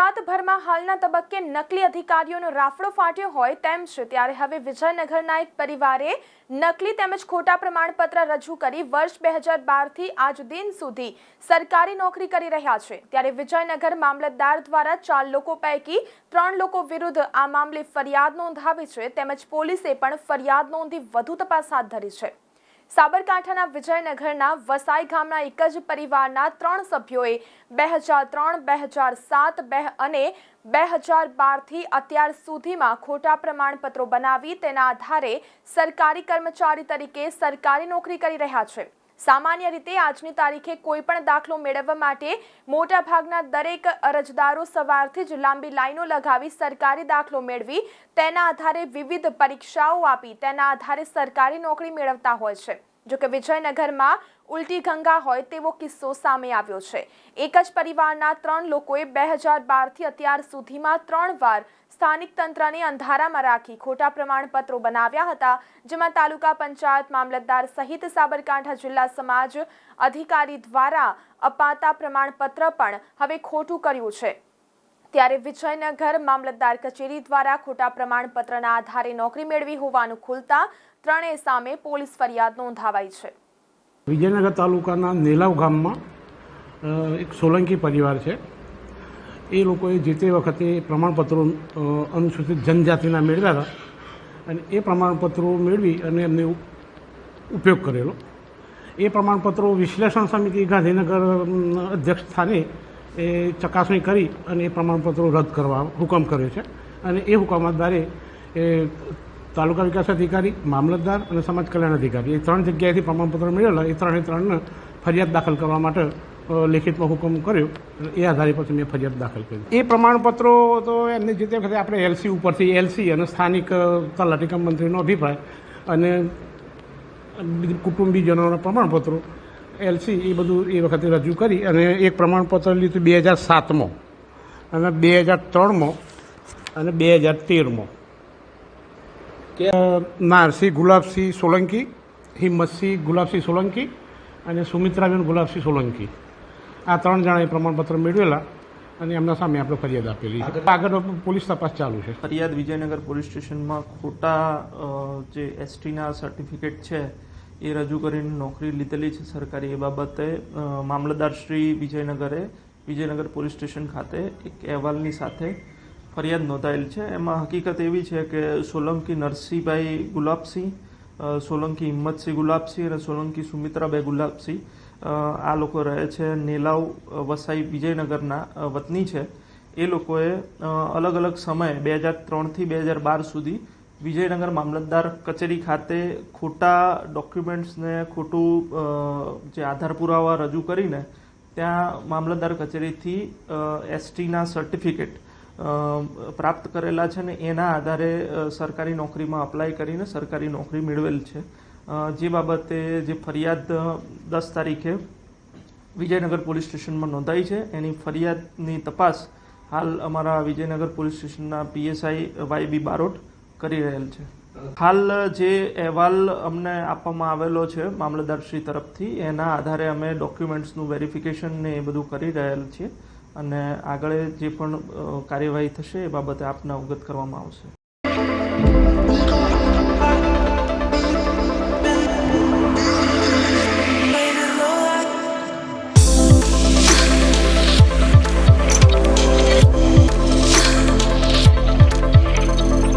ગુજરાતભરમાં હાલના તબક્કે નકલી અધિકારીઓનો રાફડો ફાટ્યો હોય તેમ છે, ત્યારે હવે વિજયનગરના એક પરિવારે નકલી તેમજ ખોટા પ્રમાણપત્ર રજૂ કરી વર્ષ 2012 થી આજ દિન સુધી સરકારી નોકરી કરી રહ્યા છે। ત્યારે વિજયનગર મામલતદાર દ્વારા 4 લોકો પૈકી 3 લોકો વિરુદ્ધ આ મામલે ફરિયાદ નોંધાવી છે, તેમજ પોલીસે પણ ફરિયાદ નોંધી વધુ તપાસ હાથ ધરી છે। સાબરકાંઠાના વિજયનગરના વસાઈ ગામના એક જ પરિવારના 3 સભ્યોએ 2003, 2007 અને 2012 થી અત્યાર સુધીમાં ખોટા પ્રમાણપત્રો બનાવી તેના આધારે સરકારી કર્મચારી તરીકે સરકારી નોકરી કરી રહ્યા છે। સામાન્ય રીતે આજની તારીખે કોઈ પણ દાખલો મેળવવા માટે મોટાભાગના દરેક અરજદારો સવારથી જ લાંબી લાઈનો લગાવી સરકારી દાખલો મેળવી તેના આધારે વિવિધ પરીક્ષાઓ આપી તેના આધારે સરકારી નોકરી મેળવતા હોય છે। જો કે વિજયનગરમાં ઉલટી ગંગા હોય તેવો કિસ્સો સામે આવ્યો છે। એક જ પરિવારના 3 લોકોએ 2012 થી અત્યાર સુધીમાં 3 વાર સ્થાનિક તંત્રને અંધારામાં રાખી ખોટા પ્રમાણપત્રો બનાવ્યા હતા, જેમાં તાલુકા પંચાયત મામલતદાર સહિત સાબરકાંઠા જિલ્લા સમાજ અધિકારી દ્વારા અપાતા પ્રમાણપત્ર પણ હવે ખોટું કર્યું છે। ત્યારે વિજયનગર મામલતદાર કચેરી દ્વારા ખોટા પ્રમાણપત્રના આધારે નોકરી મેળવી હોવાનું ખુલતા ત્રણેય સામે પોલીસ ફરિયાદ નોંધાવાઈ છે। વિજયનગર તાલુકાના નેલાવ ગામમાં એક સોલંકી પરિવાર છે। એ લોકોએ જે તે વખતે પ્રમાણપત્રો અનુસૂચિત જનજાતિના મેળવ્યા હતા અને એ પ્રમાણપત્રો મેળવી અને એમને ઉપયોગ કરેલો। એ પ્રમાણપત્રો વિશ્લેષણ સમિતિ ગાંધીનગર અધ્યક્ષ સ્થાને એ ચકાસણી કરી અને એ પ્રમાણપત્રો રદ કરવા હુકમ કર્યો છે અને એ હુકમ આધારે તાલુકા વિકાસ અધિકારી, મામલતદાર અને સમાજ કલ્યાણ અધિકારી એ 3 જગ્યાએથી પ્રમાણપત્ર મેળવેલા એ 3ને ફરિયાદ દાખલ કરવા માટે લેખિતમાં હુકમ કર્યો। એ આધારે પછી મેં ફરિયાદ દાખલ કરી। એ પ્રમાણપત્રો તો એમને જે તે વખતે આપણે એલસી ઉપરથી એલસી અને સ્થાનિક તલાટી મંત્રીનો અભિપ્રાય અને કુટુંબીજનોના પ્રમાણપત્રો એલસી એ બધું એ વખતે રજૂ કરી અને એક પ્રમાણપત્ર લીધું 2007માં અને 2003માં અને 2013માં કે નારસિંહ ગુલાબસિંહ સોલંકી, હિંમતસિંહ ગુલાબસિંહ સોલંકી અને સુમિત્રાબેન ગુલાબસિંહ સોલંકી આ 3 જણાએ પ્રમાણપત્ર મેળવેલા અને એમના સામે આપણે ફરિયાદ આપેલી છે। આગળ પોલીસ તપાસ ચાલુ છે। ફરિયાદ વિજયનગર પોલીસ સ્ટેશનમાં ખોટા જે એસટીના સર્ટિફિકેટ છે એ રજૂ કરીને નોકરી લીધેલી છે સરકારી। એ બાબતે મામલતદાર શ્રી વિજયનગર પોલીસ સ્ટેશન ખાતે એક અહેવાલની સાથે ફરિયાદ નોંધાયેલ છે। એમાં હકીકત એવી છે કે સોલંકી નરસિંહભાઈ ગુલાબસિંહ, સોલંકી હિંમતસિંહ ગુલાબસિંહ અને સોલંકી સુમિત્રાબાઈ ગુલાબસિંહ આ લોકો રહે છે નેલાવ વસાઈ વિજયનગરના વતની છે। એ લોકોએ અલગ અલગ સમયે 2003 થી 2012 સુધી વિજયનગર મામલતદાર કચેરી ખાતે ખોટા ડોક્યુમેન્ટ્સને ખોટું જે આધાર પુરાવા રજૂ કરીને ત્યાં મામલતદાર કચેરીથી એસટીના સર્ટિફિકેટ પ્રાપ્ત કરેલા છે ને એના આધારે સરકારી નોકરીમાં અપ્લાય કરીને સરકારી નોકરી મેળવેલ છે। જે બાબતે જે ફરિયાદ 10 તારીખે વિજયનગર પોલીસ સ્ટેશનમાં નોંધાઈ છે એની ફરિયાદની તપાસ હાલ અમારા વિજયનગર પોલીસ સ્ટેશનના પીએસઆઈ YB બારોટ કરી રહેલ છે। હાલ જે અહેવાલ અમને આપવામાં આવેલો છે મામલતદારશ્રી તરફથી એના આધારે અમે ડોક્યુમેન્ટ્સનું વેરિફિકેશન ને એ બધું કરી રહેલ છીએ અને આગળ જે પણ કાર્યવાહી થશે એ બાબતે આપને અવગત કરવામાં આવશે।